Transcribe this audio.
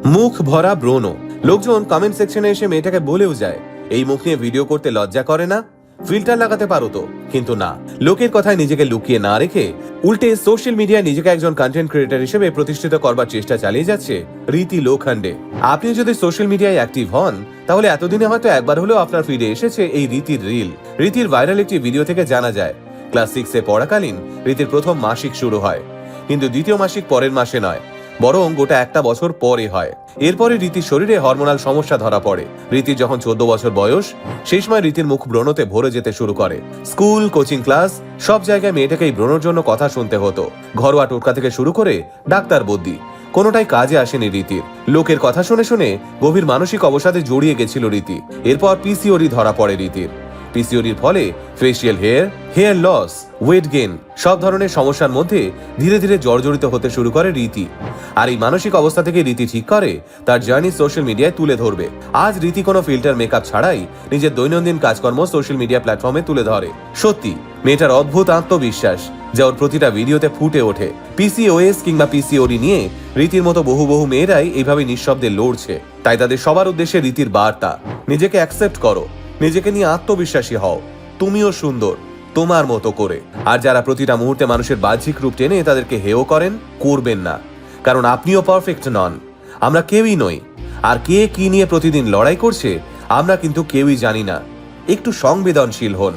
মুখ ভরা ব্রণ। লোকজন কমেন্ট সেকশনে এসে মেয়েটাকে বলেও যায়, এই মুখ নিয়ে ভিডিও করতে লজ্জা করে না? ফিল্টার লাগাতে পারো তো। কিন্তু না, লোকের কথায় নিজেকে লুকিয়ে না রেখে উল্টে সোশ্যাল মিডিয়ায় নিজেকে একজন কন্টেন্ট ক্রিয়েটর হিসেবে প্রতিষ্ঠিত করবার চেষ্টা চালিয়ে যাচ্ছে রীতি লোখণ্ডে। আপনি যদি সোশ্যাল মিডিয়ায় অ্যাক্টিভ হন, তাহলে এতদিনে হয়তো একবার হলেও আপনার ফিডে এসেছে এই রীতির রিল। রীতির ভাইরাল একটি ভিডিও থেকে জানা যায়, ক্লাস 6-এ পড়াকালীন রীতির প্রথম মাসিক শুরু হয়, কিন্তু দ্বিতীয় মাসিক পরের মাসে নয়, বরং গোটা একটা বছর পরে হয়। এরপরে রীতির শরীরে হরমোনাল সমস্যা ধরা পড়ে। রীতির যখন 14 বছর বয়স, সেই সময় রীতির মুখ ব্রণতে ভরে যেতে শুরু করে। স্কুল, কোচিং ক্লাস সব জায়গায় মেয়েটাকে এই ব্রণের জন্য কথা শুনতে হতো। ঘরোয়া টোটকা থেকে শুরু করে ডাক্তার বদ্যি, কোনোটাই কাজে আসেনি রীতির। লোকের কথা শুনে শুনে গভীর মানসিক অবসাদে জড়িয়ে গেছিল রীতি। এরপর পিসিওডি ধরা পড়ে রীতির। পিসিওডির ফলে facial hair loss, weight gain সব ধরনের সমস্যার মধ্যে ধীরে ধীরে জর্জরিত হতে শুরু করে রীতি। আর এই মানসিক অবস্থা থেকে রীতি ঠিক করে তার জার্নি সোশ্যাল মিডিয়ায় তুলে ধরবে। আজ রীতি কোনো ফিল্টার মেকআপ ছাড়াই নিজের দৈনন্দিন কাজকর্ম সোশ্যাল মিডিয়া প্ল্যাটফর্মে তুলে ধরে। সত্যি মেয়েটার অদ্ভুত আত্মবিশ্বাস, যা ওর প্রতিটা ভিডিওতে ফুটে ওঠে। পিসিওএস কিংবা পিসিওডি নিয়ে রীতির মতো বহু বহু মেয়েরাই এইভাবে নিঃশব্দে লড়ছে। তাই তাদের সবার উদ্দেশ্যে রীতির বার্তা, নিজেকে অ্যাকসেপ্ট করো, নিজেকে নিয়ে আত্মবিশ্বাসী হও, তুমিও সুন্দর তোমার মতো করে। আর যারা প্রতিটা মুহূর্তে মানুষের বাহ্যিক রূপ টেনে তাদেরকে হেয় করেন, করবেন না, কারণ আপনিও পারফেক্ট নন। আমরা কেউই নই। আর কে কি নিয়ে প্রতিদিন লড়াই করছে আমরা কিন্তু কেউই জানি না। একটু সংবেদনশীল হন।